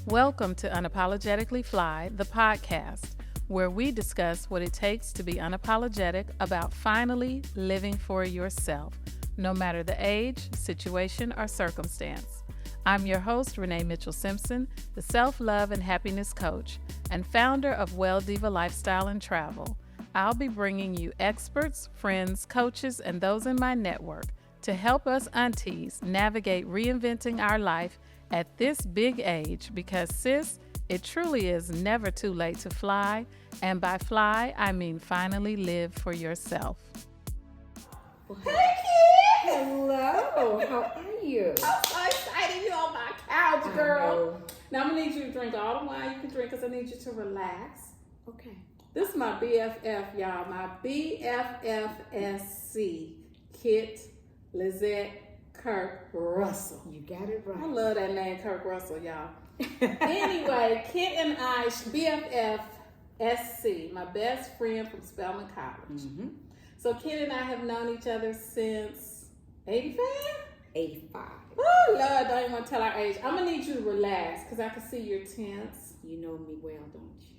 Welcome to Unapologetically Fly, the podcast, where we discuss what it takes to be unapologetic about finally living for yourself, no matter the age, situation, or circumstance. I'm your host, Renee Mitchell-Simpson, the self-love and happiness coach and founder of Well Diva Lifestyle and Travel. I'll be bringing you experts, friends, coaches, and those in my network to help us aunties navigate reinventing our life at this big age because, sis, it truly is never too late to fly, and by fly, I mean finally live for yourself. Hey, Kitt! Hello, how are you? I'm so excited you're on my couch, girl. Now, I'm going to need you to drink all the wine you can drink because I need you to relax. Okay. This is my BFF, y'all. My BFFSC, Kitt Lizette Kirk Russell. You got it right. I love that name, Kirk Russell, y'all. Anyway, Kitt and I, BFFSC, my best friend from Spelman College. Mm-hmm. So Kitt and I have known each other since 85? 85. Oh, Lord, I don't even want to tell our age. I'm going to need you to relax because I can see you're tense. You know me well, don't you?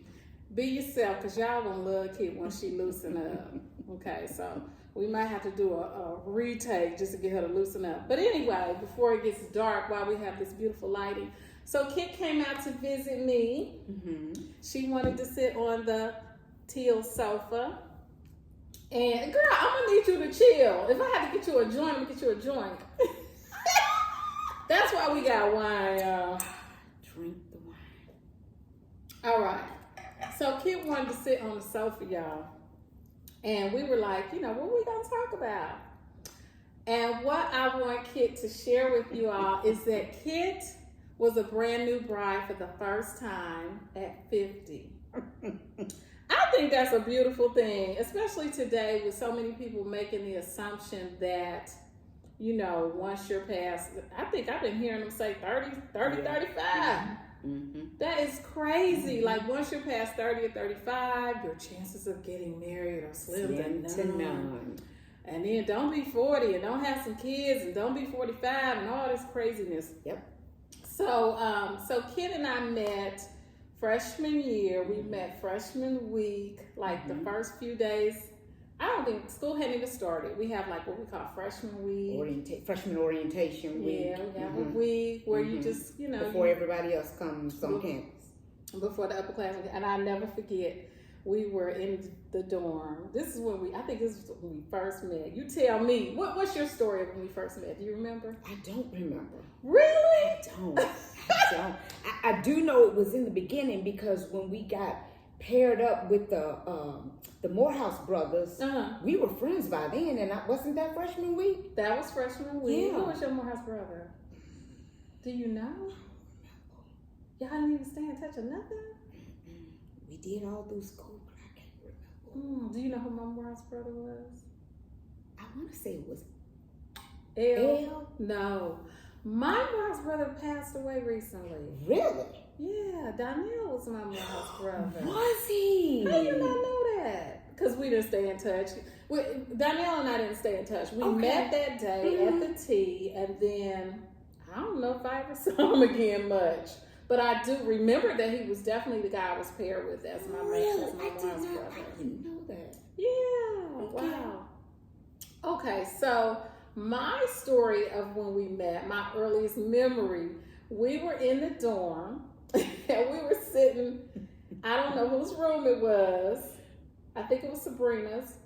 Be yourself because y'all going to love Kitt once she loosen up. Okay, so we might have to do a retake just to get her to loosen up. But anyway, before it gets dark, while we have this beautiful lighting. So Kitt came out to visit me. Mm-hmm. She wanted to sit on the teal sofa. And girl, I'm gonna need you to chill. If I had to get you a joint, I'm gonna get you a joint. That's why we got wine, y'all. Drink the wine. All right. So Kitt wanted to sit on the sofa, y'all. And we were like, what are we gonna talk about? And what I want Kitt to share with you all is that Kitt was a brand new bride for the first time at 50. I think that's a beautiful thing, especially today with so many people making the assumption that, once you're past, I think I've been hearing them say 30, 35. Mm-hmm. That is crazy. Mm-hmm. Like once you're past 30 or 35, your chances of getting married are slim to none. And then don't be 40 and don't have some kids and don't be 45 and all this craziness. Yep. So Kitt and I met freshman year. We met freshman week, like the first few days. I don't think school hadn't even started. We have like what we call freshman week. Freshman orientation week. Yeah, we have a week where you just, before everybody else comes on campus. Before the upperclassmen. And I'll never forget, we were in the dorm. This is when I think this was when we first met. You tell me, what's your story of when we first met? Do you remember? I don't remember. Really? I don't. I do know it was in the beginning because when we got paired up with the Morehouse brothers, we were friends by then, and wasn't that freshman week? That was freshman week. Yeah. Who was your Morehouse brother? Do you know? Y'all didn't even stay in touch or nothing? We did all through school, but I can't remember. Do you know who my Morehouse brother was? I want to say it was L? No. My Morehouse brother passed away recently. Really? Yeah, Daniel was my Morehouse brother. Was he? How you not know that? Because we didn't stay in touch. Danielle and I didn't stay in touch. We met that day at the tea, and then I don't know if I ever saw him again much. But I do remember that he was definitely the guy I was paired with as my Morehouse brother. I didn't know that. Yeah. Okay. Wow. Okay, so my story of when we met, my earliest memory, we were in the dorm and we were sitting, I don't know whose room it was. I think it was Sabrina's.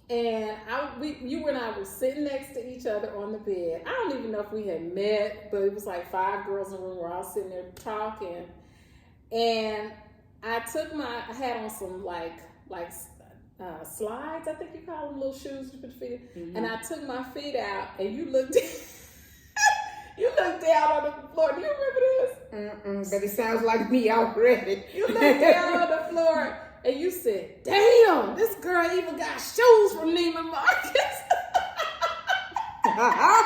And you and I were sitting next to each other on the bed. I don't even know if we had met, but it was like 5 girls in the room. We're all sitting there talking. And I had on some like slides, I think you call them, little shoes you put your feet in. And I took my feet out, and you looked you looked down on the floor. Do you remember this? But it sounds like me already. You looked down on the floor, and you said, "Damn, this girl even got shoes from Neiman Marcus." I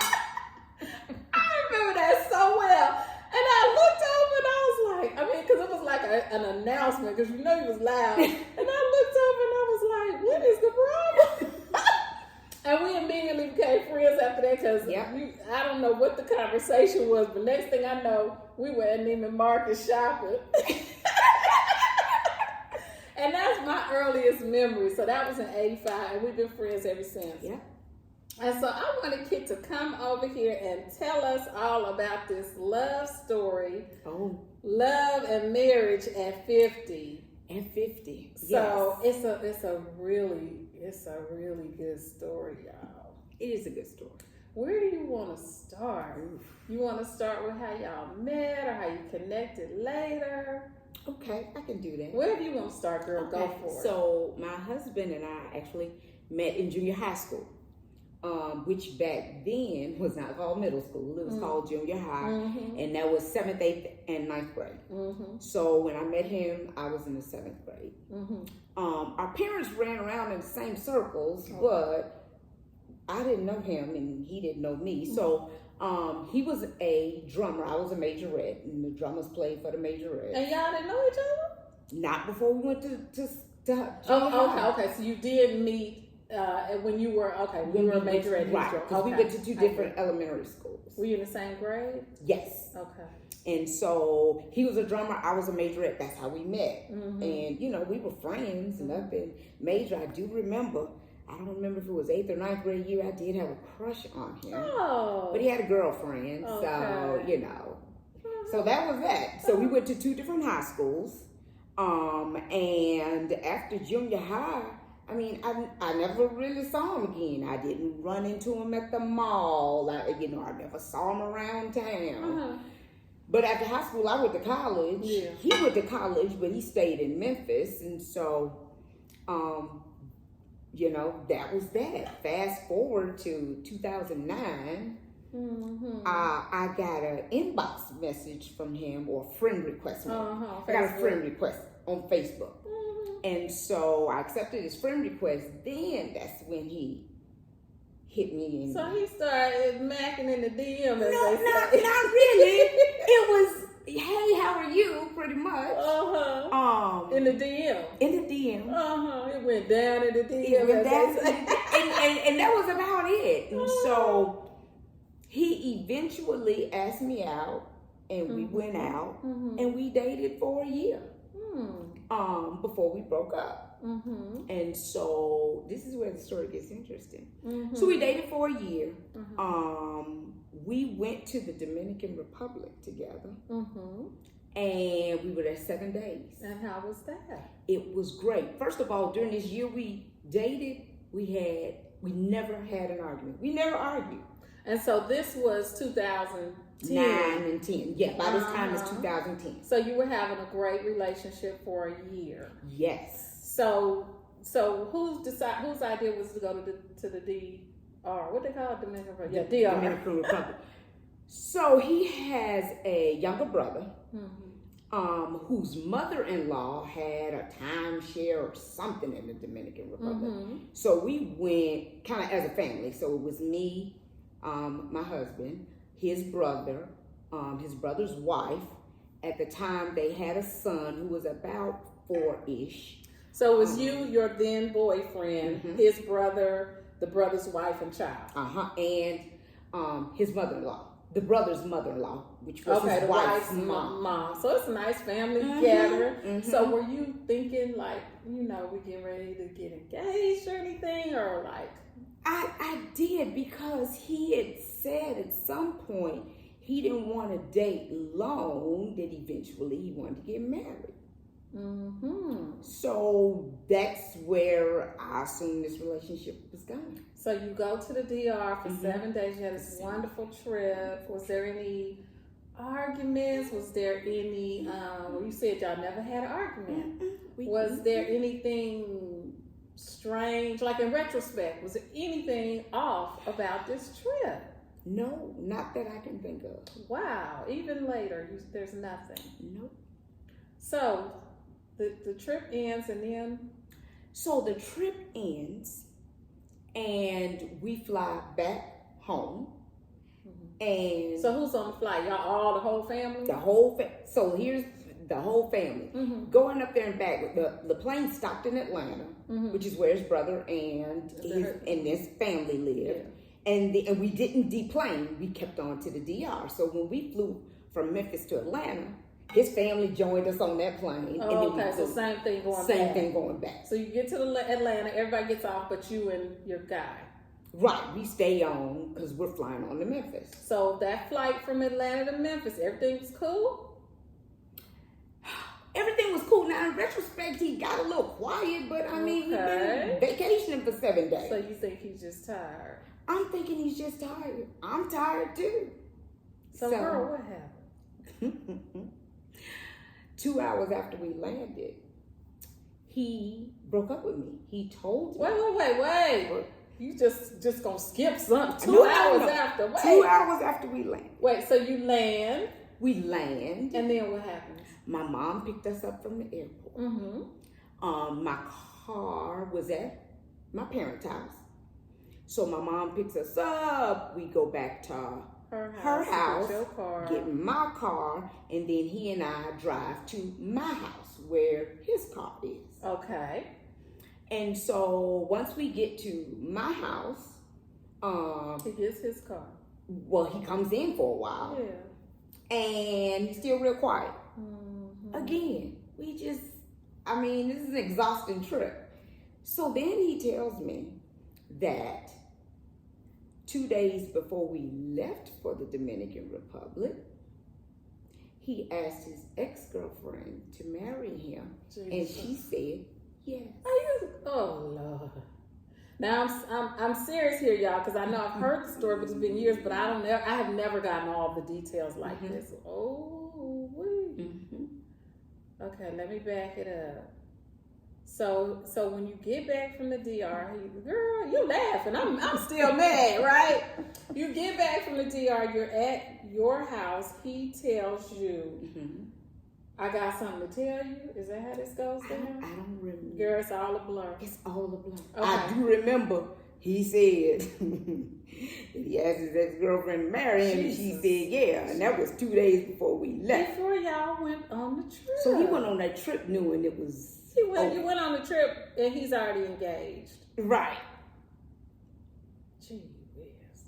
remember that so well. And I looked over and I was like, because it was like an announcement, because he was loud. And I looked over and I was like, what is the problem? And we immediately became friends after that because I don't know what the conversation was, but next thing I know, we were at Neiman Marcus shopping. And that's my earliest memory. So that was in 85, and we've been friends ever since. Yeah. And so I wanted Kitt to come over here and tell us all about this love story. Oh. Love and marriage at 50. At 50. So it's a really good story, y'all. It is a good story. Where do you want to start? You want to start with how y'all met or how you connected later? Okay, I can do that. Wherever you want to start, girl, okay. Go for it. So my husband and I actually met in junior high school, which back then was not called middle school. It was called junior high, and that was 7th, 8th, and 9th grade. So when I met him, I was in the 7th grade. Our parents ran around in the same circles, but I didn't know him, and he didn't know me. So he was a drummer. I was a majorette, and the drummers played for the majorette. And y'all didn't know each other? Not before we went to Okay. So you did meet when you were we were a majorette, right? Because we went to two different elementary schools. Were you in the same grade? Yes. Okay. And so he was a drummer, I was a majorette. That's how we met. And we were friends. Nothing major. I do remember. I don't remember if it was 8th or 9th grade year. I did have a crush on him. Oh. But he had a girlfriend. Okay. So, So that was that. So we went to two different high schools. And after junior high, I mean, I never really saw him again. I didn't run into him at the mall. I never saw him around town. But after high school, I went to college. Yeah. He went to college, but he stayed in Memphis. And so, that was that. Fast forward to 2009, I got an inbox message from him, or a friend request. I got a friend request on Facebook. And so I accepted his friend request. Then that's when he hit me. So he started macking in the DM. Not really. It was, hey, how are you? Pretty much. In the DM. In the DM. It went down in the DM. It went down, and that was about it. And so he eventually asked me out, and we went out, and we dated for a year. Before we broke up. And so this is where the story gets interesting. So we dated for a year. We went to the Dominican Republic together. And we were there 7 days. And how was that? It was great. First of all, during this year we dated, we never had an argument. We never argued. And so this was 2010. 9 and 10. Yeah, by this time it's 2010. So you were having a great relationship for a year. Yes. So whose idea was to go to the DR? What they call it? Dominican Republic. Yeah, DR. Dominican Republic. So he has a younger brother, whose mother-in-law had a timeshare or something in the Dominican Republic. So we went kind of as a family. So it was me, my husband, his brother, his brother's wife. At the time, they had a son who was about 4-ish. So it was you, your then boyfriend, his brother, the brother's wife and child. And his mother-in-law, the brother's mother-in-law, which was his wife's mom. So it's a nice family gathering. So were you thinking like, we getting ready to get engaged or anything, or like? I did, because he had said at some point he didn't want to date long, that eventually he wanted to get married. So that's where I assumed this relationship was going. So you go to the DR for 7 days. You had this wonderful trip. Was there any arguments? Was there any, you said y'all never had an argument. Was there anything strange, like in retrospect, was there anything off about this trip? No, not that I can think of. Wow, even later, there's nothing. Nope. So the trip ends, and then? So the trip ends, and we fly back home. And so who's on the flight? Y'all, all the whole family? The whole so here's the whole family going up there and back. The plane stopped in Atlanta, which is where his brother and his family lived. And we didn't deplane. We kept on to the DR. So when we flew from Memphis to Atlanta, his family joined us on that plane. Oh, okay, so same thing going back. Same thing going back. So you get to Atlanta, everybody gets off but you and your guy. Right, we stay on because we're flying on to Memphis. So that flight from Atlanta to Memphis, everything was cool? Everything was cool. Now, in retrospect, he got a little quiet, but I mean, we've been vacationing for 7 days. So you think he's just tired? I'm thinking he's just tired. I'm tired too. So girl, what happened? 2 hours after we landed, he broke up with me. He told me. Wait. You just gonna skip something. 2 hours after. Wait. 2 hours after we land. Wait, so you land. We land. And then what happens? My mom picked us up from the airport. Mm-hmm. My car was at my parents' house. So my mom picks us up. We go back to her house, get my car, and then he and I drive to my house where his car is. Okay. And so once we get to my house, he gets his car. Well, he comes in for a while. Yeah. And he's still real quiet. Mm-hmm. Again, this is an exhausting trip. So then he tells me that 2 days before we left for the Dominican Republic, he asked his ex-girlfriend to marry him. Jesus. And she said yes. Oh Lord. Now I'm serious here, y'all, because I know I've heard the story, but it's been years, but I have never gotten all the details like this. Oh, wait. Okay, let me back it up. So when you get back from the DR, girl, you laughing. I'm still mad, right? You get back from the DR, you're at your house. He tells you, I got something to tell you. Is that how this goes down? I don't remember. Girl, it's all a blur. It's all a blur. Okay. I do remember he said he asked his ex-girlfriend to marry him, and she said yeah. And that was 2 days before we left. Before y'all went on the trip. So he went on that trip knowing it was... You went on the trip and he's already engaged. Right. Gee whiz.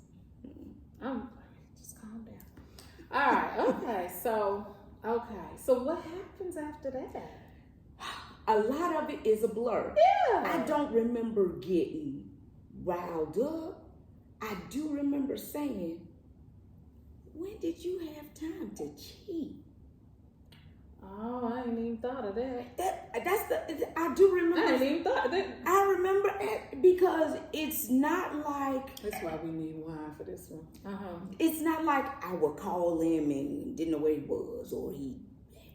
Just calm down. All right. Okay. So what happens after that? A lot of it is a blur. Yeah. I don't remember getting riled up. I do remember saying, when did you have time to cheat? Oh, I ain't even thought of that. I do remember. I ain't even thought of that. I remember it because it's not like. That's why we need wine for this one. It's not like I would call him and didn't know where he was, or he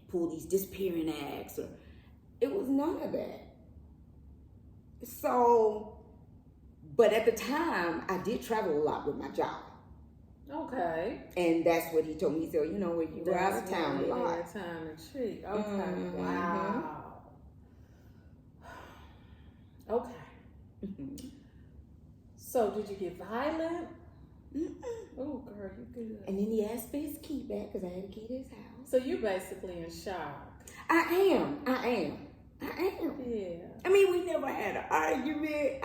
pulled these disappearing acts, or it was none of that. So, but at the time, I did travel a lot with my job. Okay. And that's what he told me. He said, you were out of town a lot. Out of town to treat. Okay. Wow. Okay. So did you get violent? Oh, girl, you good. And then he asked for his key back because I had a key to his house. So you're basically in shock. I am. Yeah. We never had an argument.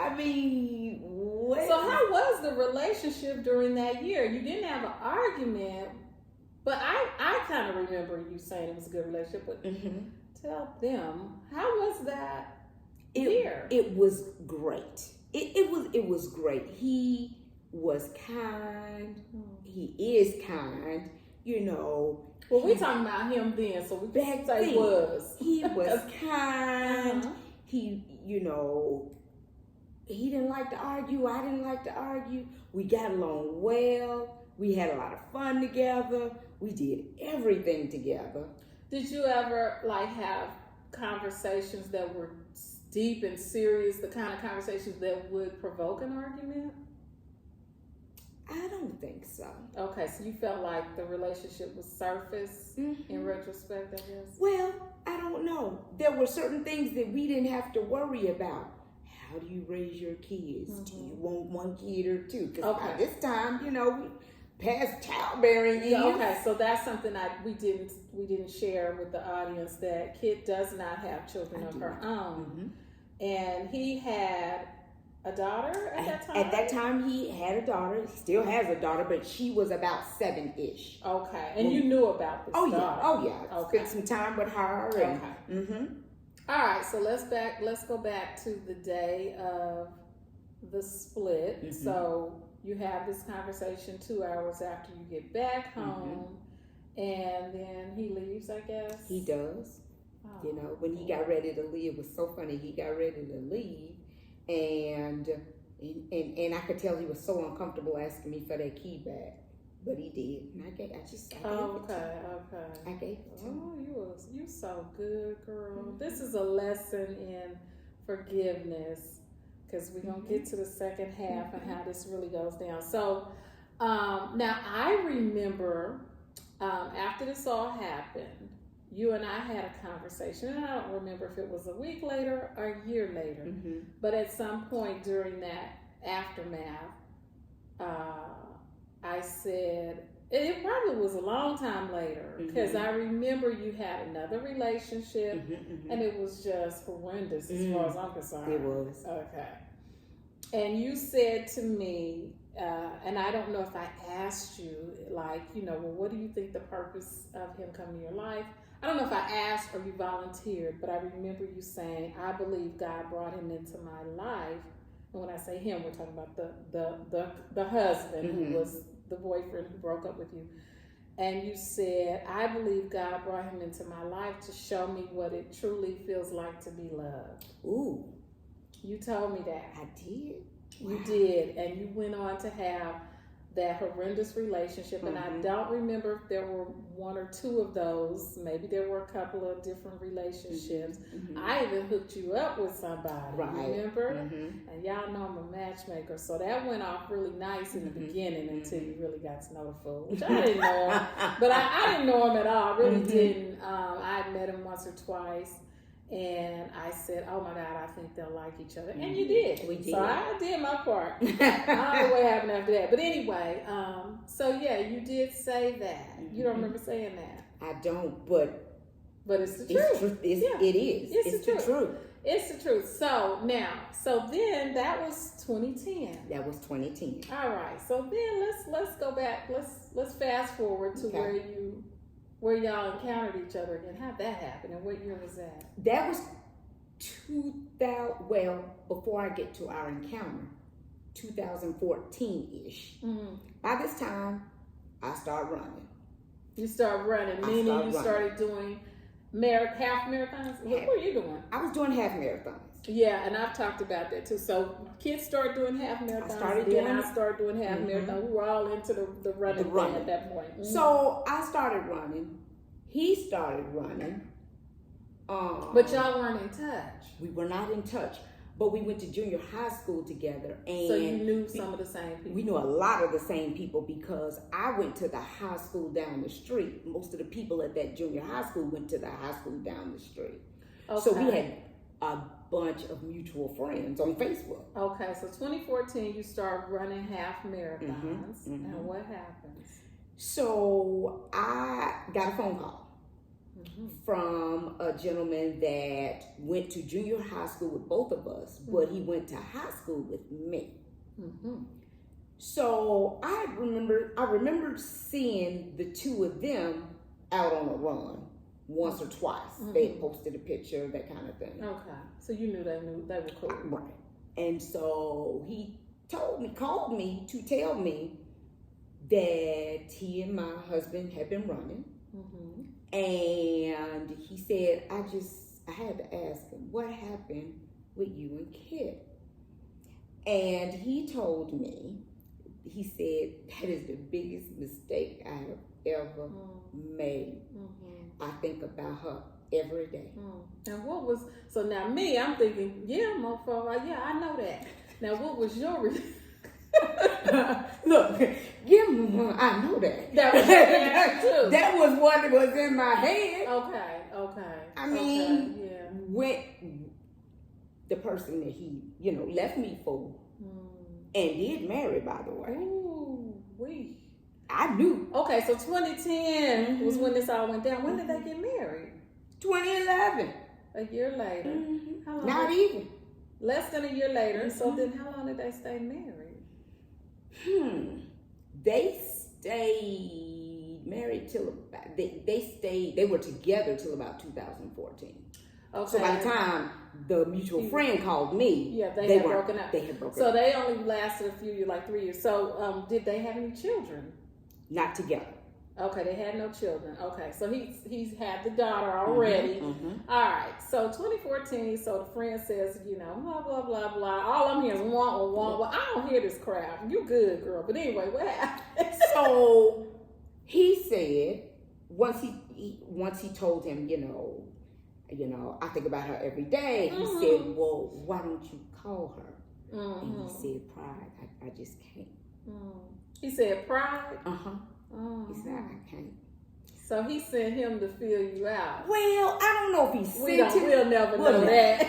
What? So how was the relationship during that year? You didn't have an argument, but I kind of remember you saying it was a good relationship. But tell them, how was that year? It was great. It was great. He was kind. He is kind. Well, we talking about him then, so we back say then, was. He was kind. He, he didn't like to argue. I didn't like to argue. We got along well. We had a lot of fun together. We did everything together. Did you ever have conversations that were deep and serious, the kind of conversations that would provoke an argument? I don't think so. Okay, so you felt like the relationship was surface in retrospect, I guess? Well, I don't know. There were certain things that we didn't have to worry about. How do you raise your kids? Do you want one kid or two? Because by this time, we past childbearing years. Okay, so that's something we didn't share with the audience, that Kitt does not have children of her own. And he had a daughter at that time? At that time, he had a daughter. He still has a daughter, but she was about 7-ish. Okay. And you knew about this daughter? Yeah. Okay. Spent some time with her. And, okay. Mm-hmm. All right. So let's go back to the day of the split. Mm-hmm. So you have this conversation 2 hours after you get back home, and then he leaves, I guess? He does. Oh, you know, when he got ready to leave, it was so funny. He got ready to leave. And I could tell he was so uncomfortable asking me for that key back, but he did, and I gave it to him. I gave it to him. Oh, you so good, girl. Mm-hmm. This is a lesson in forgiveness, because we're gonna get to the second half and how this really goes down. So now I remember after this all happened, you and I had a conversation, and I don't remember if it was a week later or a year later, but at some point during that aftermath, I said, it probably was a long time later, because I remember you had another relationship, and it was just horrendous as far as I'm concerned. It was. Okay. And you said to me, and I don't know if I asked you, like, well, what do you think the purpose of him coming to your life? I don't know if I asked or you volunteered, but I remember you saying, I believe God brought him into my life. And when I say him, we're talking about the husband who was the boyfriend who broke up with you. And you said, I believe God brought him into my life to show me what it truly feels like to be loved. Ooh. You told me that. I did. You did. And you went on to have that horrendous relationship, and I don't remember if there were one or two of those. Maybe there were a couple of different relationships. I even hooked you up with somebody, remember? And y'all know I'm a matchmaker, so that went off really nice in the beginning until you really got to know the fool, which I didn't know him, but I didn't know him at all. I really didn't. I had met him once or twice. And I said, oh my God, I think they'll like each other. And you did. We did. So I did my part. I don't know what happened after that. But anyway, so yeah, you did say that. You don't remember saying that? I don't, but it's the truth. It is. It's the truth. It's the truth. So now, then that was 2010. That was 2010. All right. So then let's go back. Let's fast forward to where y'all encountered each other again. How'd that happen, and what year was that? That was 2000. Well, before I get to our encounter, 2014-ish. By this time, I started running. You started running, meaning you started doing half marathons? What were you doing? I was doing half marathons. Yeah, and I've talked about that too. So kids started doing half marathons. I started doing half marathons. We were all into the running at that point. So I started running. He started running. But y'all weren't in touch. We were not in touch. But we went to junior high school together. And so you knew some of the same people? We knew a lot of the same people because I went to the high school down the street. Most of the people at that junior high school went to the high school down the street. Okay. So we had a bunch of mutual friends on Facebook. Okay, so 2014, you started running half marathons. And what happens? So I got a phone call from a gentleman that went to junior high school with both of us, but he went to high school with me. So I remember seeing the two of them out on a run once or twice. They had posted a picture, that kind of thing. Okay, so you knew they were cool. Right. And so he called me to tell me that he and my husband had been running. And he said, I had to ask him, what happened with you and Kitt? And he told me, he said, that is the biggest mistake I have ever made. I think about her every day. And what was, so now me, I'm thinking, yeah, motherfucker, yeah, I know that. Now what was your Look, I know that. That was too. That was what was in my head. Okay. I mean, when the person that he, left me for, and did marry, by the way. Ooh, I knew. Okay, so 2010 was when this all went down. When did they get married? 2011. A year later. Not even. Less than a year later. So then how long did they stay married? They stayed married till about, they were together till about 2014. Okay. So by the time the mutual friend called me, they had broken up. They had broken up. So up. they only lasted a few years, like 3 years. So did they have any children? Not together. Okay, they had no children. Okay, so he's had the daughter already. All right, so 2014, so the friend says, blah, blah, blah, blah. All I'm hearing is want. Well, I don't hear this crap. You good, girl. But anyway, what happened? So he said, once he told him, I think about her every day, he said, well, why don't you call her? And he said, pride. I just can't. He said, pride? He said, I can't. So he sent him to fill you out. Well, I don't know if he sent him. We'll never know that.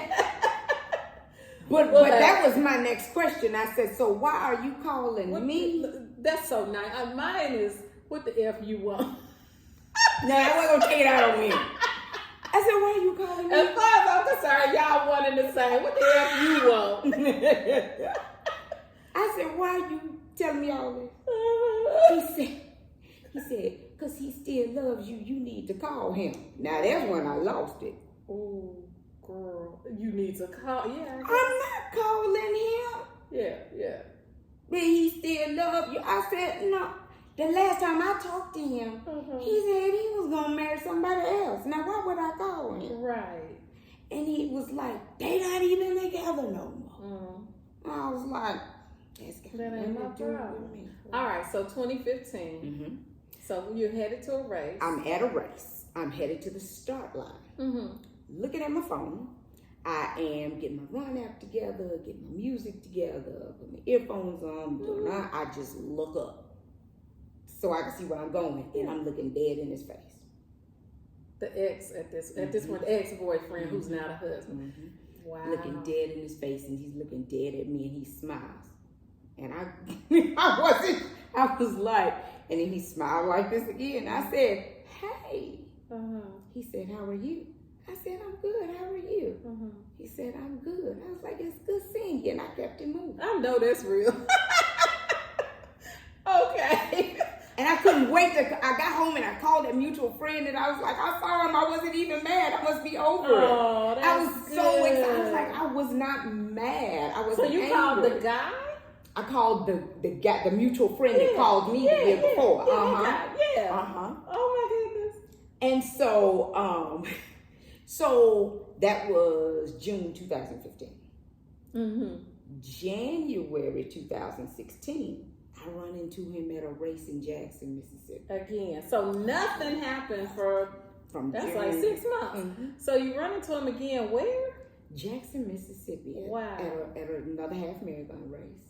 But that was my next question. I said, so why are you calling me? That's so nice. Mine is, what the F you want? No, I wasn't going to take it out on me. I said, why are you calling me? As far as I'm concerned, y'all one and the same. What the F you want? I said, why are you telling me all this? He said, because he still loves you, you need to call him. Now, that's when I lost it. Oh, girl, you need to call. Yeah. I'm not calling him. Yeah. But he still loves you. I said, no. The last time I talked to him, he said he was going to marry somebody else. Now, why would I call him? Right. And he was like, they not even together no more. I was like, that ain't my problem. All right, so 2015. So you're headed to a race. I'm at a race. I'm headed to the start line. Looking at my phone. I am getting my run app together, getting my music together, put my earphones on. I just look up so I can see where I'm going, and I'm looking dead in his face. The ex at this point, the ex-boyfriend who's now the husband. Wow. Looking dead in his face, and he's looking dead at me, and he smiles. And I was like, and then he smiled like this again. I said, hey. He said, how are you? I said, I'm good. How are you? He said, I'm good. I was like, it's good seeing you. And I kept it moving. I know that's real. Okay. And I couldn't wait I got home and I called that mutual friend and I was like, I saw him. I wasn't even mad. I must be over it. I was good. So excited. I was like, I was not mad. I was angry. Called the guy? I called the guy, the mutual friend that called me the year before. Oh my goodness. And so, so that was June 2015. January 2016, I run into him at a race in Jackson, Mississippi. Again, so nothing happened from that's June. Like 6 months. So you run into him again where? Jackson, Mississippi. Wow. At another half marathon race.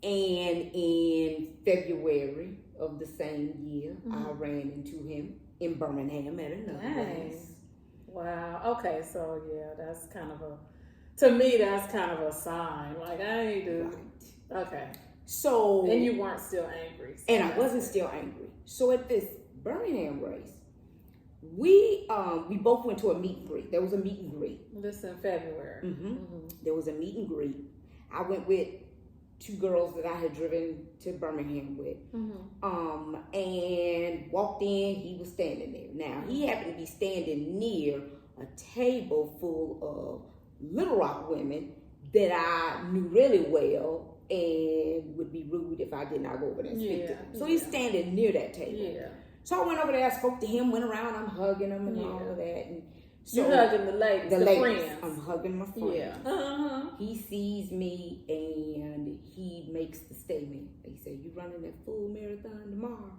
And in February of the same year, I ran into him in Birmingham at another race. Wow. Okay, so yeah, that's kind of to me, that's kind of a sign. Like, I ain't do. Right. Okay. So. And you weren't still angry. So and I wasn't still angry. So at this Birmingham race, we both went to a meet and greet. There was a meet and greet. This in February. There was a meet and greet. I went with 2 girls that I had driven to Birmingham with. And walked in, he was standing there. Now, he happened to be standing near a table full of Little Rock women that I knew really well and would be rude if I did not go over there and speak to them. So he's standing near that table. So I went over there, I spoke to him, went around, I'm hugging him and all of that. And so you're hugging the ladies, the friends. I'm hugging my friends. He sees me and he makes the statement. He said, you running that full marathon tomorrow?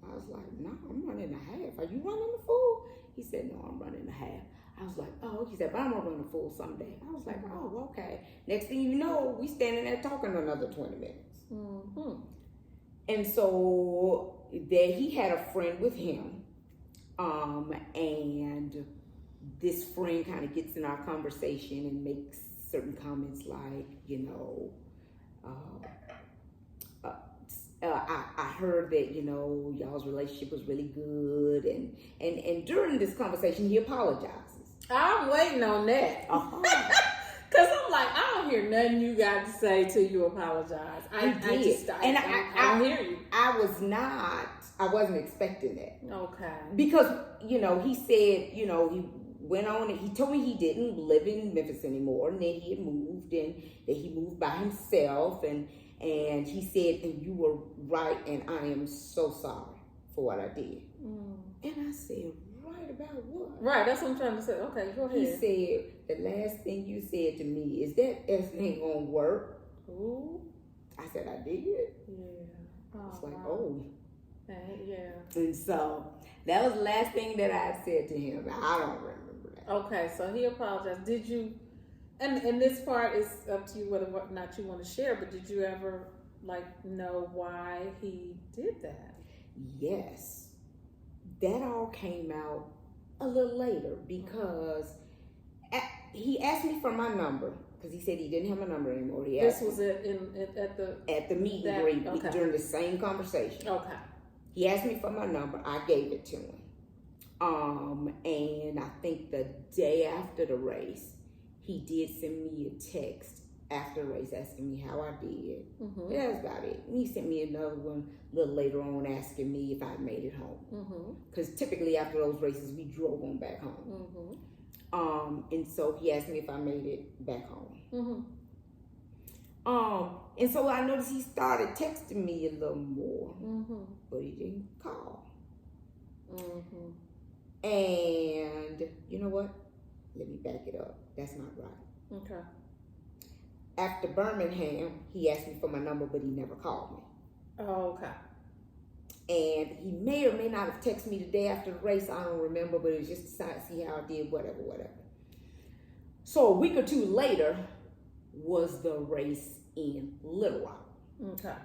I was like, no, I'm running a half. Are you running the full? He said, no, I'm running a half. I was like, oh, he said, but I'm going to run a full someday. I was like, oh, okay. Next thing you know, we standing there talking another 20 minutes. And so there he had a friend with him. And this friend kind of gets in our conversation and makes certain comments like, I heard that, y'all's relationship was really good. And during this conversation, he apologizes. I'm waiting on that. Because I'm like, I don't hear nothing you got to say till you apologize. I don't hear you. I wasn't expecting that. Okay. Because, he said, he went on and he told me he didn't live in Memphis anymore, and then he had moved, and that he moved by himself, and he said, and you were right, and I am so sorry for what I did. And I said, right about what? Right, that's what I'm trying to say. Okay, go ahead. He said, the last thing you said to me is that ain't gonna work. Ooh. I said, I did. Yeah. It's like, oh. Yeah. And so that was the last thing that I said to him. I don't remember that. Okay, so he apologized. Did you, and this part is up to you whether or not you want to share, but did you ever know why he did that? Yes. That all came out a little later because he asked me for my number because he said he didn't have my number anymore. This was at the meet and greet during the same conversation. Okay. He asked me for my number. I gave it to him. And I think the day after the race, he did send me a text after the race asking me how I did. Mm-hmm. That was about it. And he sent me another one a little later on asking me if I made it home. Because typically after those races, we drove on back home. And so he asked me if I made it back home. And so I noticed he started texting me a little more, but he didn't call. And you know what? Let me back it up. That's not right. Okay. After Birmingham, he asked me for my number, but he never called me. Oh, okay. And he may or may not have texted me the day after the race. I don't remember, but it was just to see how I did, whatever. So a week or two later was the race in Little Rock. Okay.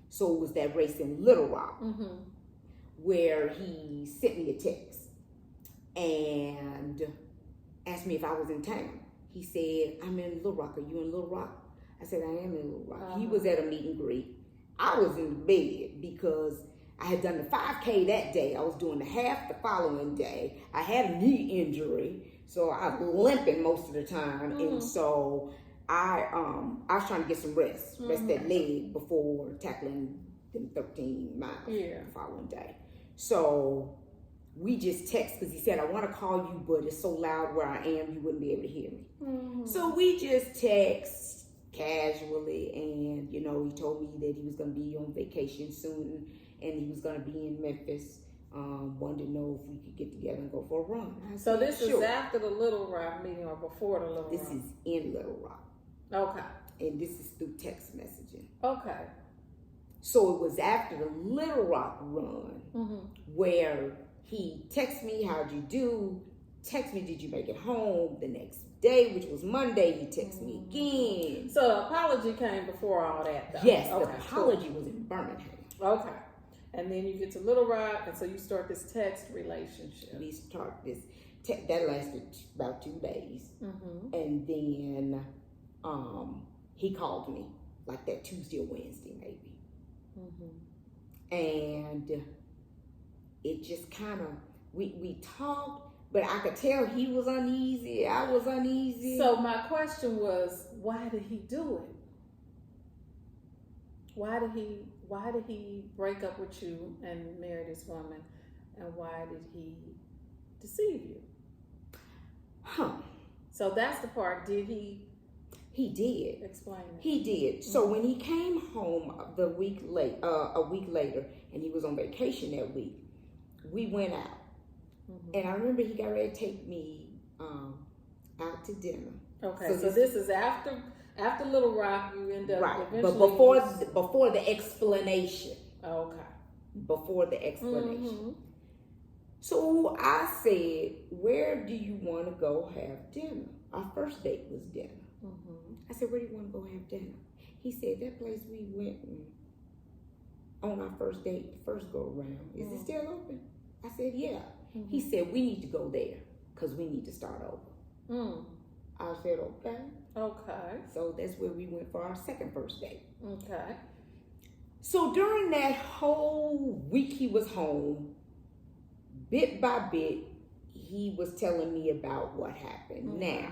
So it was that race in Little Rock where he sent me a text and asked me if I was in town. He said, I'm in Little Rock. Are you in Little Rock? I said, I am in Little Rock. He was at a meet and greet. I was in bed because I had done the 5K that day. I was doing the half the following day. I had a knee injury, so I was limping most of the time. And so I was trying to get some rest that leg before tackling them 13 miles the following day. So we just text because he said, I want to call you, but it's so loud where I am, you wouldn't be able to hear me. So we just text casually, and, he told me that he was going to be on vacation soon, and he was going to be in Memphis. Wanted to know if we could get together and go for a run. So this is after the Little Rock meeting or before the Little Rock? This is in Little Rock. Okay. And this is through text messaging. Okay. So it was after the Little Rock run where he texted me, how'd you do? Text me, did you make it home? The next day, which was Monday, he texted me again. So the apology came before all that, though? Yes, the apology was in Birmingham. Okay. And then you get to Little Rock, and so you start this text relationship. We start this, that lasted about 2 days. And then he called me like that Tuesday or Wednesday, maybe. And it just kind of, we talked, but I could tell he was uneasy. I was uneasy. So my question was, why did he do it? Why did he break up with you and marry this woman? And why did he deceive you? So that's the part. Did he? He did. Explain it. He did. So when he came home a week later, and he was on vacation that week, we went out. And I remember he got ready to take me out to dinner. Okay, so this is after Little Rock. You end up but before the explanation. Okay. Before the explanation. So I said, where do you want to go have dinner? Our first date was dinner. I said, where do you want to go have dinner? He said, that place we went on our first date, the first go around. Is it still open? I said, yeah. He said, we need to go there because we need to start over. I said, okay. Okay. So that's where we went for our first date. Okay. So during that whole week he was home, bit by bit, he was telling me about what happened. Now,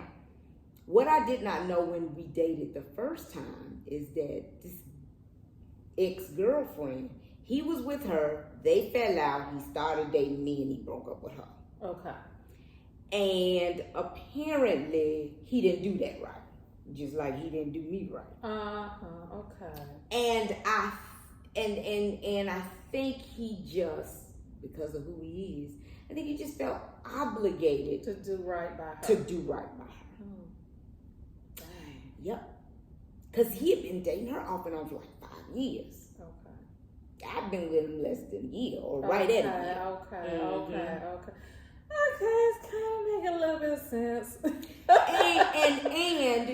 what I did not know when we dated the first time is that this ex-girlfriend, he was with her, they fell out, he started dating me, and he broke up with her. Okay. And apparently he didn't do that right, just like he didn't do me right. Okay. And I think he just, because of who he is, I think he just felt obligated to do right by her. Dang. Yep. Because he had been dating her off and on for like 5 years. Okay. I've been with him less than a year, or right at a year. Okay. Okay, it's kind of making a little bit of sense. and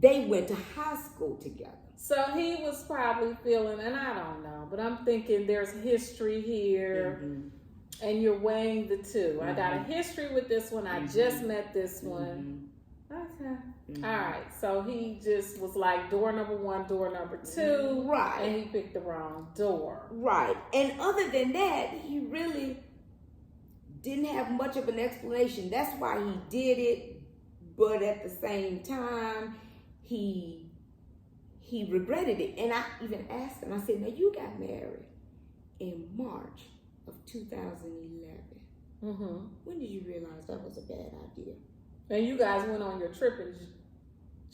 they went to high school together. So he was probably feeling, and I don't know, but I'm thinking there's history here, and you're weighing the two. I got a history with this one. I just met this one. Okay. All right. So he just was like door number 1, door number 2. Right. And he picked the wrong door. Right. And other than that, he really didn't have much of an explanation. That's why he did it. But at the same time, he regretted it. And I even asked him, I said, now you got married in March of 2011. When did you realize that was a bad idea? And you guys went on your trip in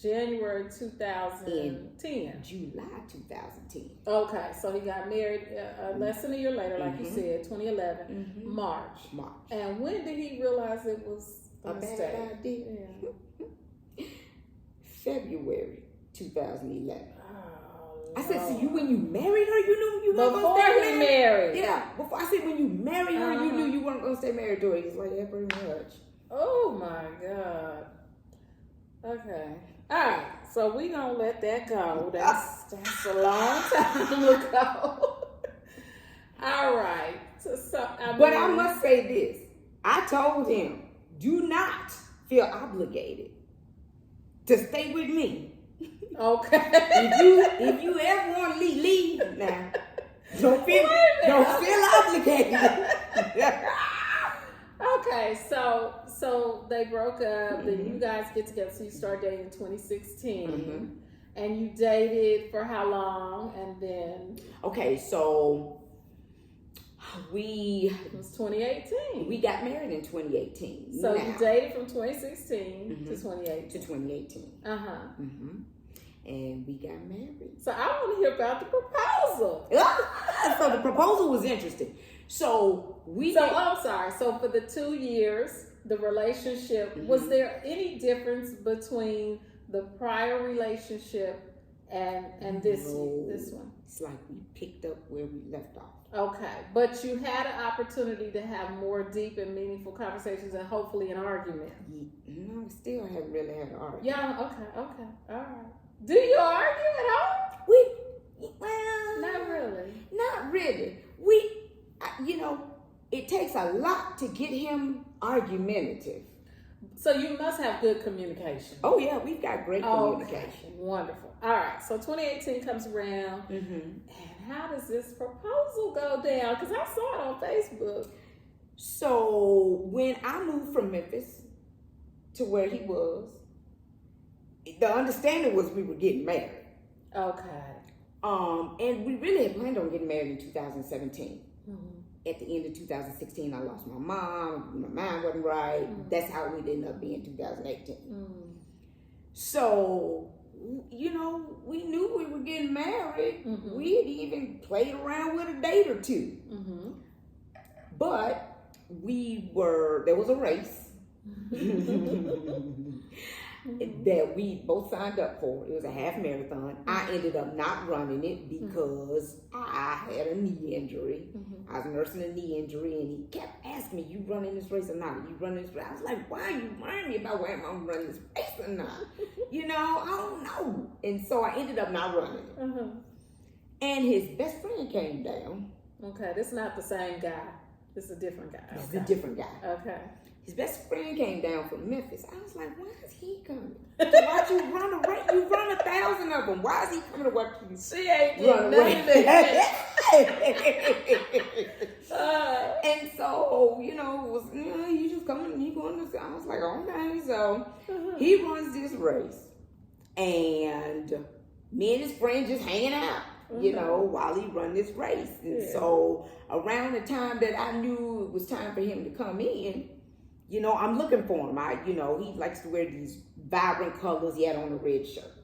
January 2010. July 2010. Okay, so he got married less than a year later, like you said, 2011, March. And when did he realize it was a bad idea? Yeah. February 2011. I said, so when you married her, you knew you weren't going to stay married? Before he married. Yeah, before. I said, when you married her, you knew you weren't going to stay married to her. He's like, yeah, pretty much. Oh my God. Okay. All right. So we gonna let that go. That's a long time ago. All right. But I must say this. I told him, do not feel obligated to stay with me. Okay. If you ever want to leave now. Don't feel obligated. Okay, so they broke up, then you guys get together, so you start dating in 2016, and you dated for how long, and then... Okay, so it was 2018. We got married in 2018. So you dated from 2016 to 2018. To 2018. And we got married. So I want to hear about the proposal. So the proposal was interesting. So I'm sorry. So for the 2 years, the relationship, was there any difference between the prior relationship and this one? It's like we picked up where we left off. Okay, but you had an opportunity to have more deep and meaningful conversations and hopefully an argument. No, still haven't really had an argument. Yeah. Okay. All right. Do you argue at all? Not really. It takes a lot to get him argumentative. So you must have good communication. Oh yeah, we've got great communication. Okay. Wonderful. All right, so 2018 comes around, and how does this proposal go down? Because I saw it on Facebook. So when I moved from Memphis to where he was, the understanding was we were getting married. Okay. And we really had planned on getting married in 2017. At the end of 2016, I lost my mom. My mind wasn't right. That's how it ended up being 2018. So, we knew we were getting married. We had even played around with a date or two. But there was a race that we both signed up for. It was a half marathon. I ended up not running it because I had a knee injury. I was nursing a knee injury, and he kept asking me, you running this race or not? Are you running this race? I was like, why are you worrying me about whether I'm running this race or not? I don't know. And so I ended up not running it. And his best friend came down. Okay, this is not the same guy. This is a different guy. This is a different guy. Okay. His best friend came down from Memphis. I was like, why is he coming? To watch you run a race? You run 1,000 of them. Why is he coming to watch you? She ain't getting none of that. And so, it was, you just coming, you going to I was like, okay. So he runs this race, and me and his friend just hanging out, you know, while he run this race. And so around the time that I knew it was time for him to come in, you know, I'm looking for him. You know, he likes to wear these vibrant colors. He had on a red shirt.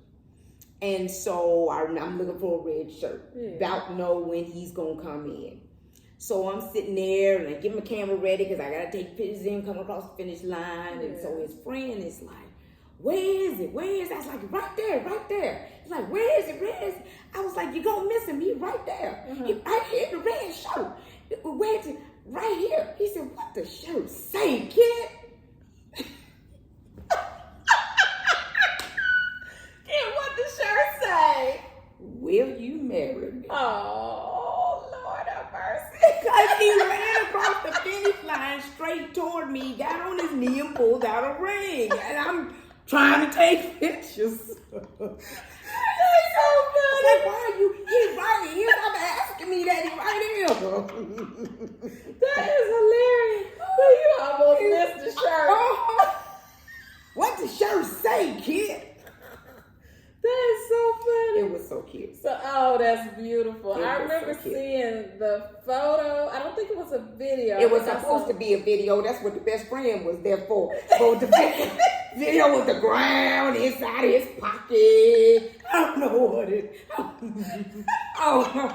And so I'm looking for a red shirt. About to know when he's going to come in. So I'm sitting there and I get my camera ready because I got to take pictures of him coming across the finish line. And so his friend is like, where is it? Where is it? I was like, right there, right there. He's like, where is it? Where is it? I was like, you're going to miss him. He's right there. He right here in the red shirt. Where is it? Right here. He said, what the shirt say, Kitt? Kitt, what the shirt say? Will you marry me? Oh, Lord have mercy. Because he ran across the finish line straight toward me, got on his knee and pulled out a ring. And I'm trying to take pictures. That's so funny. Like, why are you? He's right here. I'm asking me that. He's right here. That is hilarious. You almost missed the shirt. What the shirt say, Kitt? That is so funny. It was so cute. So, oh, that's beautiful. I remember so cute. seeing the photo. I don't think it was a video. It was supposed to be a video. That's what the best friend was there for. So the video was the ground inside his pocket. I don't know what it. Oh no.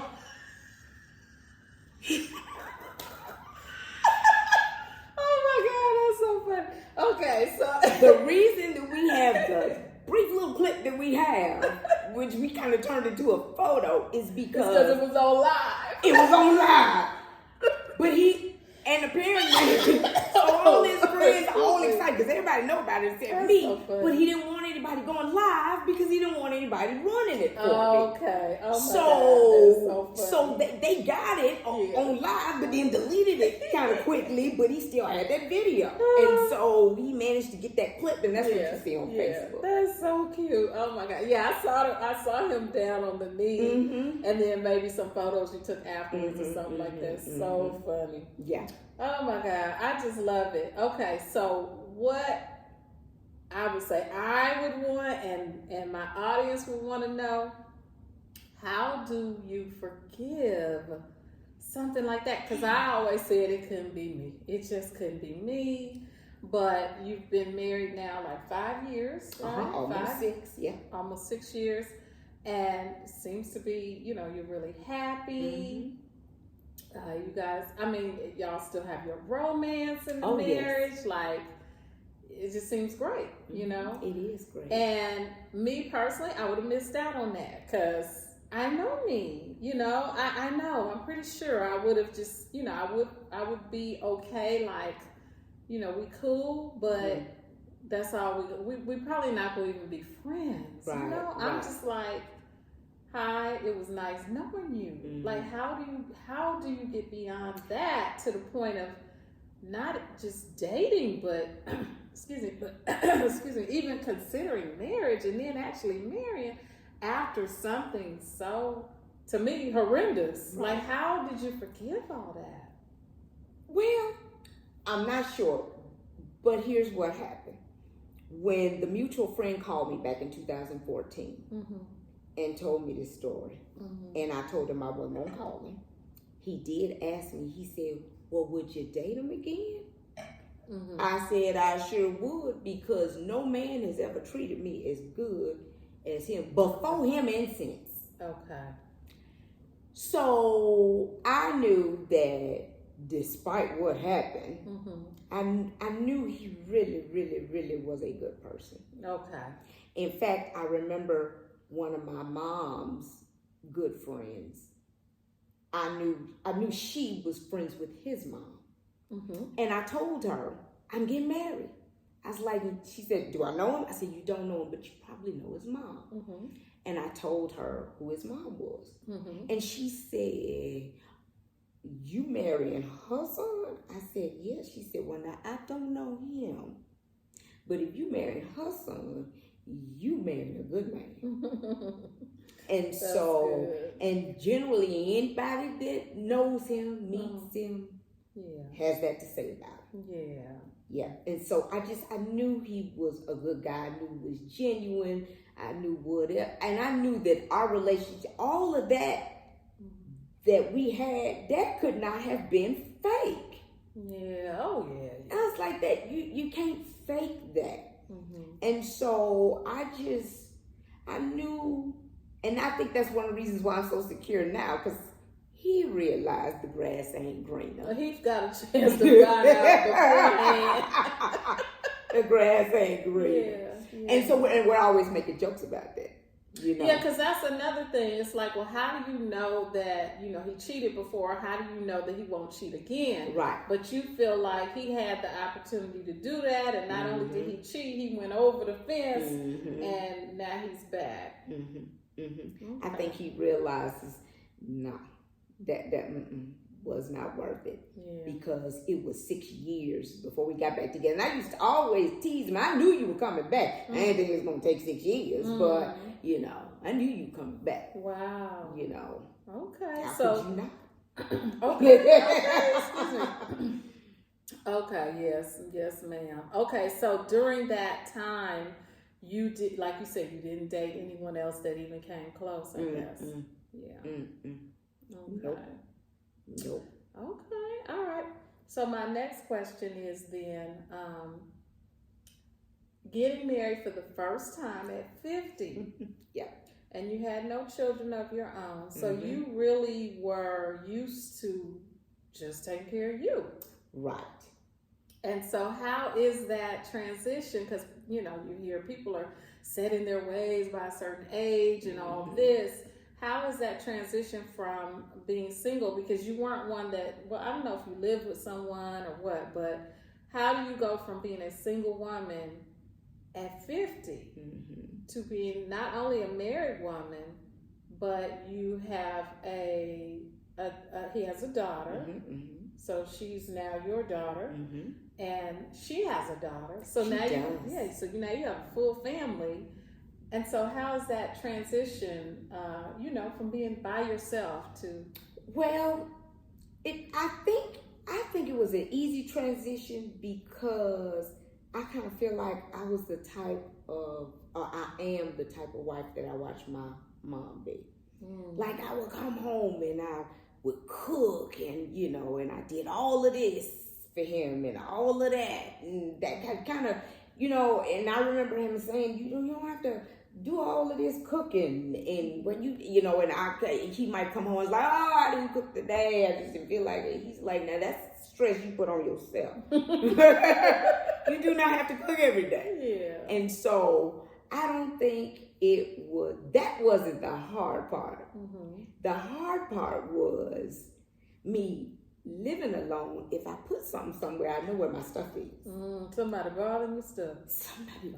Oh my God, that's so funny. Okay, so The reason that we have the brief little clip that we have, which we kind of turned into a photo, is because it was on live. it was on live. But and apparently, all his friends are all excited because everybody know about it except That's me. so funny. But he didn't want anybody going live because he didn't want anybody running it for me. Okay. Oh my God, that's so funny. So they got it on live, but then deleted it kind of quickly. But he still had that video, and so he managed to get that clip, and that's what you see on Facebook. That's so cute. Oh my God. Yeah, I saw him down on the knee, and then maybe some photos you took afterwards or something like that. So funny. Yeah. Oh my God, I just love it. Okay, so what I would say I would want, and my audience would want to know, how do you forgive something like that? Because I always said it couldn't be me. It just couldn't be me. But you've been married now like 5 years, right? Almost 6, yeah. Almost 6 years. And it seems to be, you're really happy. You guys, I mean, y'all still have your romance in the marriage. Yes. Like, it just seems great, you know? It is great. And me personally, I would have missed out on that because I know me, I know. I'm pretty sure I would have just, I would be okay, like, we cool, but that's all we probably not going to even be friends, right, I'm just like, hi, it was nice knowing you. Like, how do you get beyond that to the point of not just dating, but excuse me, even considering marriage and then actually marrying after something so, to me, horrendous. Right. Like, how did you forgive all that? Well, I'm not sure, but here's what happened. When the mutual friend called me back in 2014, and told me this story. And I told him I wasn't going to call him. He did ask me, he said, well, would you date him again? I said, I sure would, because no man has ever treated me as good as him, before him and since. Okay. So I knew that despite what happened, I knew he really, really, really was a good person. Okay. In fact, I remember one of my mom's good friends. I knew she was friends with his mom. And I told her, I'm getting married. I was like, she said, do I know him? I said, you don't know him, but you probably know his mom. And I told her who his mom was. And she said, you marrying her son? I said, yes. She said, well, now I don't know him, but if you marry her son, you married a good man. And that's so good. And generally anybody that knows him, meets him, has that to say about it. Yeah. And so I knew he was a good guy. I knew he was genuine. I knew whatever. And I knew that our relationship, all of that we had, that could not have been fake. Yeah. Oh, yeah. I was like that. You can't fake that. And so I knew, and I think that's one of the reasons why I'm so secure now, because he realized the grass ain't greener. He's got a chance to find out beforehand. The grass ain't greener. Yeah. And so we're always making jokes about that. You know? Yeah, because that's another thing. It's like, well, how do you know that, he cheated before? How do you know that he won't cheat again? Right. But you feel like he had the opportunity to do that, and not only did he cheat, he went over the fence, and now he's back. Okay. I think he realizes, that was not worth it, because it was 6 years before we got back together. And I used to always tease him. I knew you were coming back. I didn't think it was going to take 6 years, but I knew you were coming back. Wow. Okay. How so could you not? okay. Excuse me. Okay. Yes, ma'am. Okay. So during that time, you did, like you said, you didn't date anyone else that even came close, I guess. Yeah. Okay. Nope. Okay. All right. So my next question is then, getting married for the first time at 50. Yeah. And you had no children of your own. So you really were used to just taking care of you. Right. And so how is that transition? Because, you hear people are set in their ways by a certain age and all this. How is that transition from being single? Because you weren't one that, well, I don't know if you lived with someone or what, but how do you go from being a single woman at 50 to being not only a married woman, but you have he has a daughter, so she's now your daughter, and she has a daughter. So now you have a full family. And so how is that transition, from being by yourself to? Well, I think it was an easy transition, because I kind of feel like I was the type of, or I am the type of wife that I watched my mom be. Like, I would come home and I would cook, and and I did all of this for him and all of that, and that kind of, and I remember him saying, you don't have to do all of this cooking, and when he might come home and like, oh, I didn't cook today, I just didn't feel like it. He's like, now that's stress you put on yourself. You do not have to cook every day. Yeah. And so I don't think that wasn't the hard part. The hard part was me living alone. If I put something somewhere, I know where my stuff is. Somebody brought in your stuff.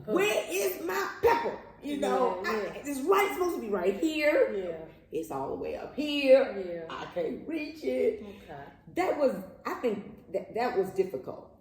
Where is my pepper? It's supposed to be right here. Yeah. It's all the way up here. Yeah. I can't reach it. Okay. I think that was difficult,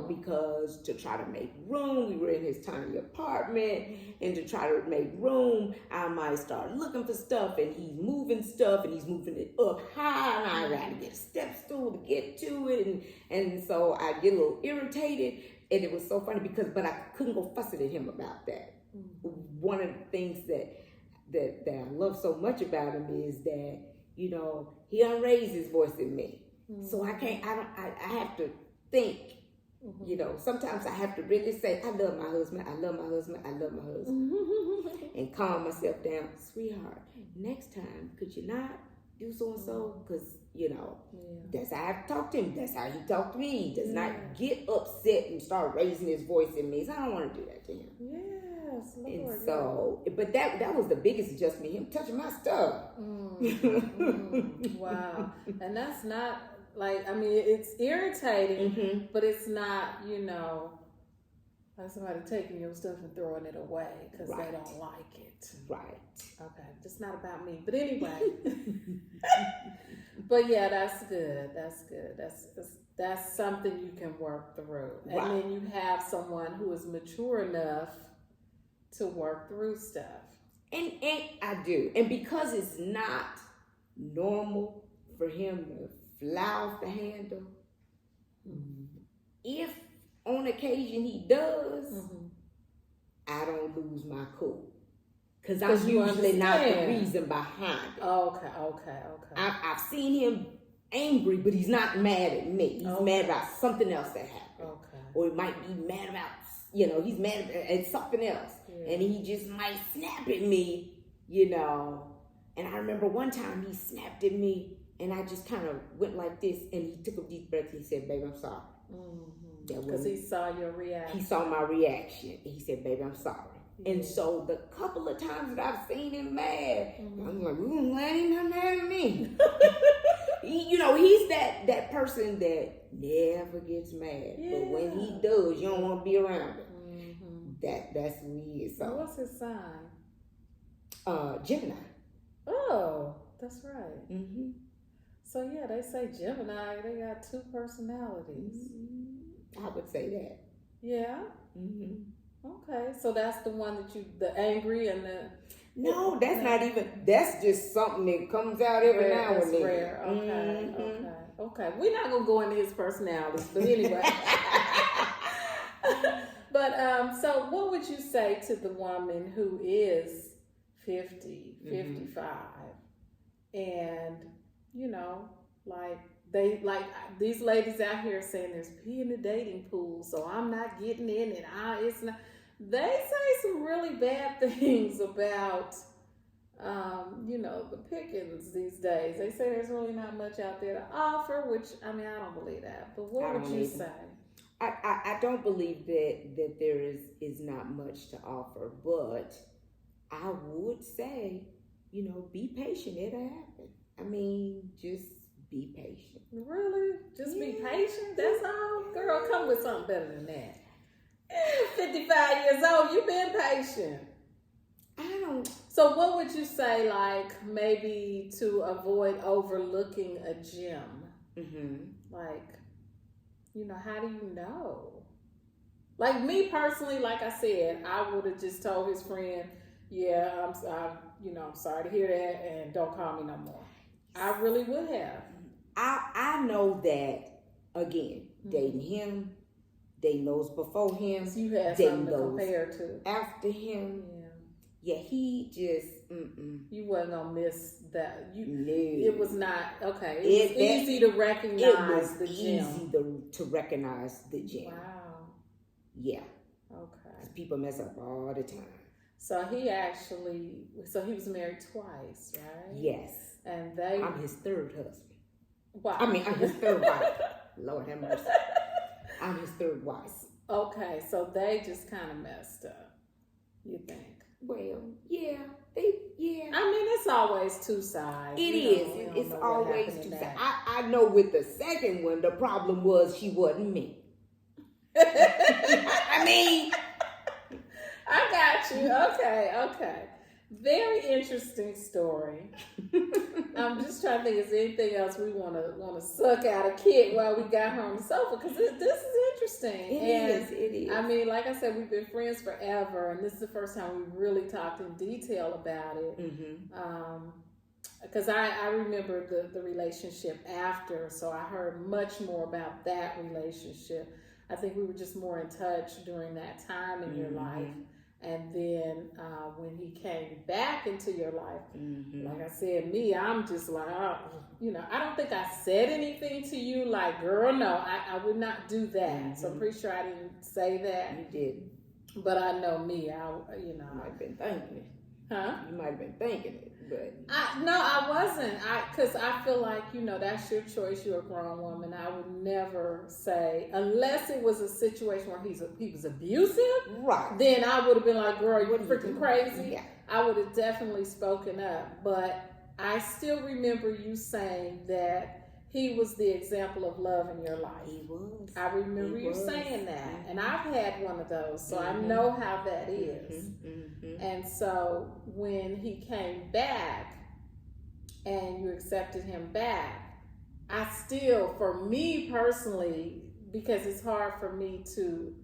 because to try to make room, we were in his tiny apartment, and to try to make room, I might start looking for stuff, and he's moving stuff, and he's moving it up high, and I got to get a step stool to get to it, and so I get a little irritated, and it was so funny but I couldn't go fussing at him about that. One of the things that I love so much about him is that, he don't raise his voice in me. So I have to think, sometimes I have to really say, I love my husband, I love my husband, I love my husband. And calm myself down. Sweetheart, next time, could you not do so-and-so? Because, that's how I have to talk to him. That's how he talked to me. He does not get upset and start raising his voice in me. So I don't want to do that to him. Yes, Lord. And so, but that was the biggest adjustment, him touching my stuff. Wow. And that's not, it's irritating, but it's not, like somebody taking your stuff and throwing it away because they don't like it. Right. Okay. It's not about me. But anyway. But yeah, that's good. That's something you can work through. And then you have someone who is mature enough to work through stuff. And I do. And because it's not normal for him to fly off the handle, If on occasion he does, I don't lose my cool. Because I'm usually not the reason behind it. Okay. I've seen him angry, but he's not mad at me. He's mad about something else that happened. Okay. Or he might be mad about, he's mad at something else. Yeah. And he just might snap at me, And I remember one time he snapped at me, and I just kind of went like this, and he took a deep breath, and he said, "Baby, I'm sorry." Because he saw your reaction. He saw my reaction, and he said, "Baby, I'm sorry." And so the couple of times that I've seen him mad, I'm like, let him not mad at me. He's that person that never gets mad. Yeah. But when he does, you don't want to be around him. That's who he is. So what's his sign? Gemini. Oh, that's right. So yeah, they say Gemini, they got two personalities. I would say that. Yeah? Okay, so that's the one that the angry and the... No, that's not even, that's just something that comes out every now and then. Rare. Okay. We're not going to go into his personalities, but anyway. But, so what would you say to the woman who is 50, 55, and, these ladies out here saying there's pee in the dating pool, so I'm not getting in it. It's not. They say some really bad things about, the pickings these days. They say there's really not much out there to offer, which, I don't believe that. But what would you say? I don't believe that there is not much to offer, but I would say, be patient. It'll happen. Just be patient. Really? Just be patient? That's all? Girl, come with something better than that. 55 years old, you've been patient. So what would you say, maybe to avoid overlooking a gem? How do you know? Me personally, like I said, I would have just told his friend, I'm sorry to hear that, and don't call me no more. I really would have. I know that, again, dating him, dating those before him, so you had something to compare to. After him, he just, You wasn't going to miss that. No. It was not, okay, it was easy to recognize the gem. Easy to recognize the gem. Wow. Yeah. Okay. Because people mess up all the time. So he was married twice, right? Yes. And I'm his third husband. Wow. I'm his third wife. Lord have mercy. I'm his third wife. Okay, so they just kind of messed up, you think? Well, yeah. It's always two sides. It is. It's always two sides. I know with the second one, the problem was she wasn't me. I got you. Okay. Very interesting story. I'm just trying to think, is there anything else we want to suck out of Kitt while we got her on the sofa? Because this is interesting. It is. Like I said, we've been friends forever, and this is the first time we really talked in detail about it. Because I remember the relationship after, so I heard much more about that relationship. I think we were just more in touch during that time in your life. And then when he came back into your life, like I said, I'm just like, I don't think I said anything to you like, girl, no, I would not do that. So I'm pretty sure I didn't say that. You did. But I know me, I might have been thinking it. Huh? You might have been thinking it, but... I wasn't. Because I feel like, that's your choice. You're a grown woman. I would never say, unless it was a situation where he was abusive, right? Then I would have been like, girl, you're freaking crazy. Yeah. I would have definitely spoken up. But I still remember you saying that he was the example of love in your life. He was. I remember you saying that. And I've had one of those, so I know how that is. And so when he came back and you accepted him back, I still, for me personally, because it's hard for me to,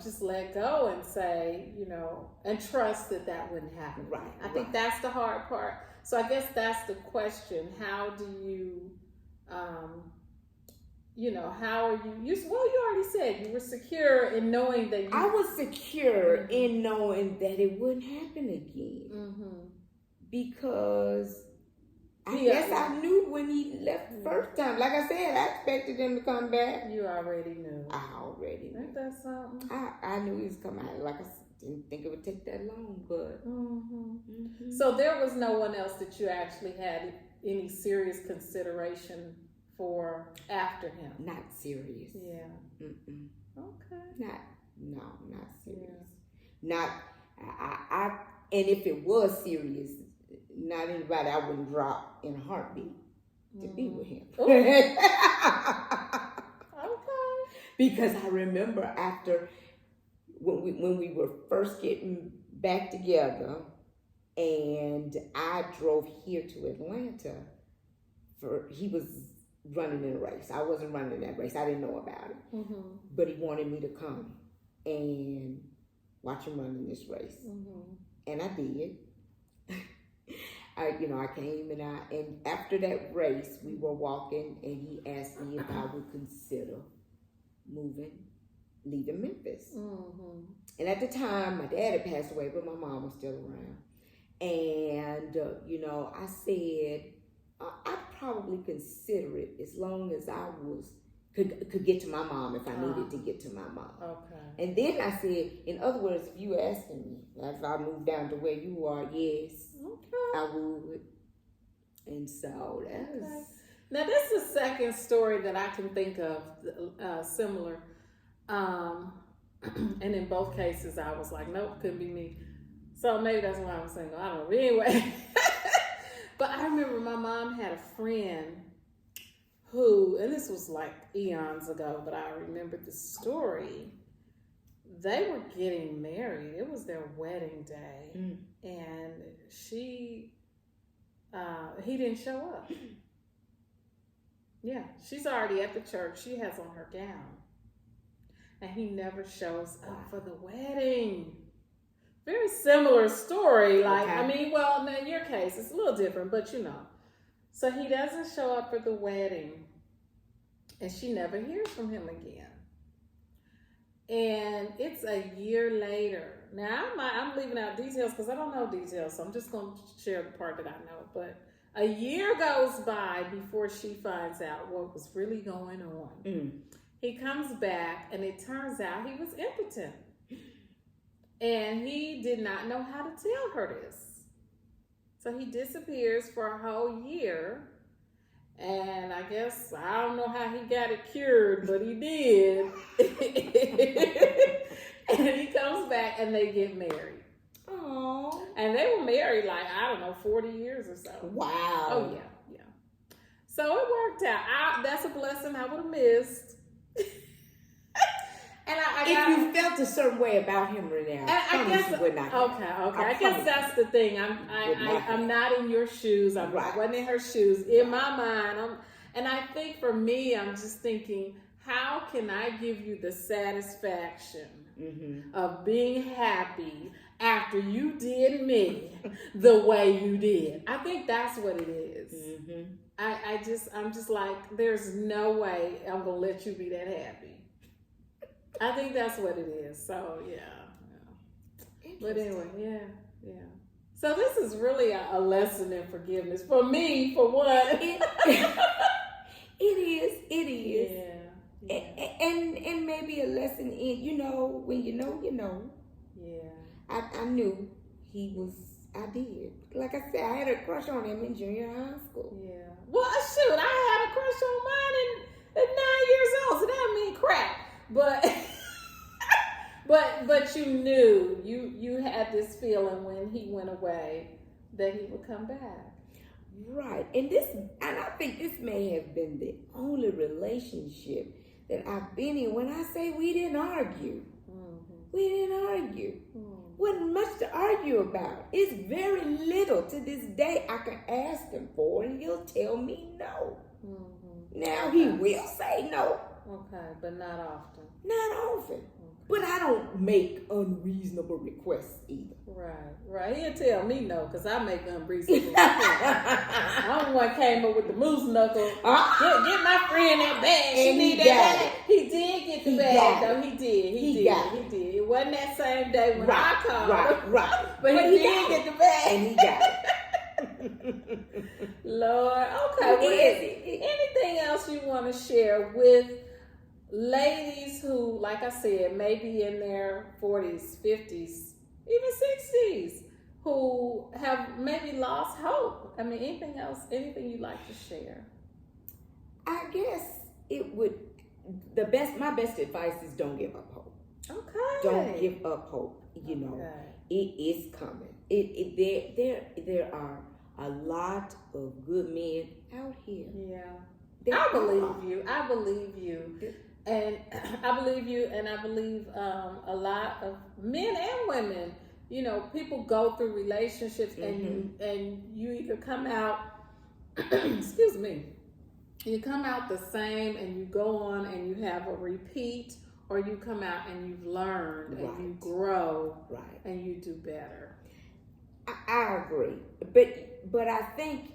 just let go and say, and trust that wouldn't happen. Right. I think that's the hard part. So I guess that's the question. How do you how are you? Well, you already said you were secure in knowing that I was secure in knowing that it wouldn't happen again. Because I guess I knew when he left the first time. Like I said, I expected him to come back. You already knew. I already knew. Ain't that something? I knew he was coming out. Like I didn't think it would take that long, but. So there was no one else that you actually had any serious consideration for after him? Not serious. Yeah. Okay. Not serious. Not, and if it was serious, not anybody I wouldn't drop in a heartbeat to be with him. Okay. Because I remember after, when we were first getting back together, and I drove here to Atlanta, he was running in a race. I wasn't running in that race. I didn't know about it. But he wanted me to come and watch him run in this race. And I did. I came and after that race, we were walking and he asked me if I would consider leaving Memphis. And at the time, my dad had passed away, but my mom was still around. And, I said, I'd probably consider it as long as I could get to my mom if I needed to get to my mom. Okay. And then I said, in other words, if you asking me if I moved down to where you are, yes, I would. And so that was. Now this is the second story that I can think of similar. And in both cases, I was like, nope, couldn't be me. So maybe that's why I'm single. I don't know. But anyway. But I remember my mom had a friend who, and this was like eons ago, but I remember the story. They were getting married. It was their wedding day. And he didn't show up. Yeah, she's already at the church. She has on her gown. And he never shows up for the wedding. Very similar story. Like, okay. Well, in your case, it's a little different, but So he doesn't show up for the wedding. And she never hears from him again. And it's a year later. Now, I'm leaving out details because I don't know details, so I'm just going to share the part that I know. But a year goes by before she finds out what was really going on. He comes back, and it turns out he was impotent. And he did not know how to tell her this. So he disappears for a whole year. And I guess, I don't know how he got it cured, but he did. And he comes back and they get married. Aww. And they were married 40 years or so. Wow. Oh, yeah. So it worked out. That's a blessing I would have missed. And if you felt a certain way about him, Renee, I guess you would not. Okay. I guess that's the thing. I'm not in your shoes. I wasn't in her shoes. In my mind, and I think for me, I'm just thinking, how can I give you the satisfaction of being happy after you did me the way you did? I think that's what it is. I'm just like, there's no way I'm gonna let you be that happy. I think that's what it is. So, yeah. But anyway, yeah. So this is really a lesson in forgiveness. For me, for one. It is. Yeah. And maybe a lesson in, when you know. Yeah. I knew I did. Like I said, I had a crush on him in junior high school. Yeah. Well, shoot, I had a crush on mine at 9 years old, so that don't mean crap. But you knew, you had this feeling when he went away that he would come back. Right. And I think this may have been the only relationship that I've been in. When I say we didn't argue, we didn't argue. Wasn't much to argue about. It's very little. To this day, I can ask him for, and he'll tell me no. Now he will say no. Okay, but not often. Not often. But I don't make unreasonable requests either. Right. He'll tell me no, because I make unreasonable requests. I'm the one came up with the moose knuckle. Get my friend that bag. She need that bag. He did get the bag, though. He did. He did. It wasn't that same day when I called. Right. But he did get the bag. And he got it. Lord. Okay. Anything else you want to share with ladies who, like I said, maybe in their 40s, 50s, even 60s, who have maybe lost hope? I mean, anything you'd like to share? I guess my best advice is don't give up hope. Okay. Don't give up hope. You know, it is coming. There are a lot of good men out here. Yeah. I believe you. And I believe you, and I believe a lot of men and women. You know, people go through relationships, and you either come out, excuse me, you come out the same, and you go on and you have a repeat, or you come out and you've learned and you grow, and you do better. I agree, but I think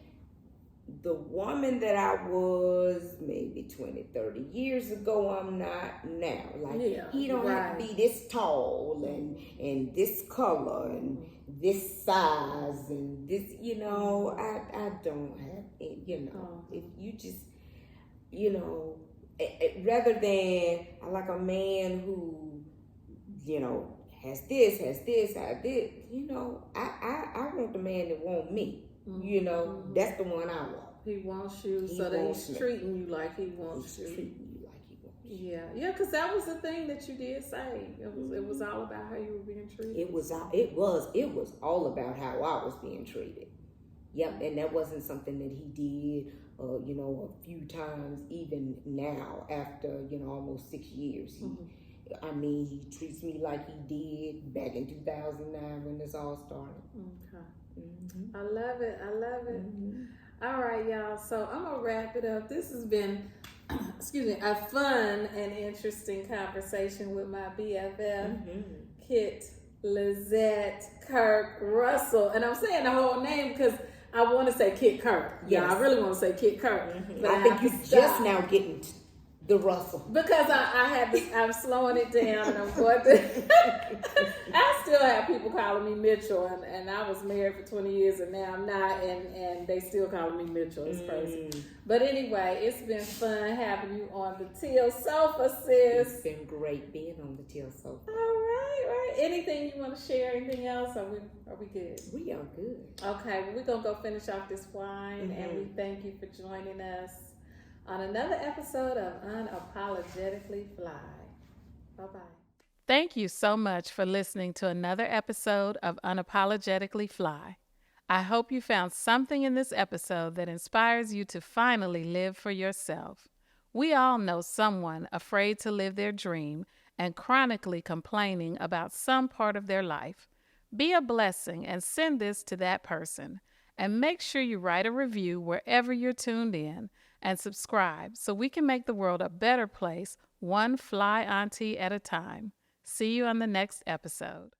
the woman that I was maybe 20, 30 years ago, I'm not now. Like, he don't have to be this tall and this color and this size and this, you know, I don't have, you know, if you just, you know, rather than I like a man who, you know, has this, you know, I want the man that want me. You know, that's the one I want. He wants you, so that he's treating you like he wants you. Treating you like he wants you. Yeah, because that was the thing that you did say. It was all about how you were being treated. It was all about how I was being treated. Yep, and that wasn't something that he did, you know, a few times. Even now, after, you know, almost 6 years, I mean, he treats me like he did back in 2009 when this all started. Okay. I love it. All right, y'all. So I'm going to wrap it up. This has been, a fun and interesting conversation with my BFF, Kitt, Lizette, Kirk, Russell. And I'm saying the whole name because I want to say Kitt Kirk. Yeah, I really want to say Kitt Kirk. But I think you're just now getting the Russell. Because I'm slowing it down, and I'm going to. I still have people calling me Mitchell, and I was married for 20 years, and now I'm not, and they still calling me Mitchell. It's crazy. But anyway, it's been fun having you on the Teal Sofa, sis. It's been great being on the Teal Sofa. All right. Anything you want to share? Anything else? Are we good? We are good. Okay, well, we're going to go finish off this wine, and we thank you for joining us on another episode of Unapologetically Fly. Bye-bye. Thank you so much for listening to another episode of Unapologetically Fly. I hope you found something in this episode that inspires you to finally live for yourself. We all know someone afraid to live their dream and chronically complaining about some part of their life. Be a blessing and send this to that person. And make sure you write a review wherever you're tuned in, and subscribe so we can make the world a better place, one fly auntie at a time. See you on the next episode.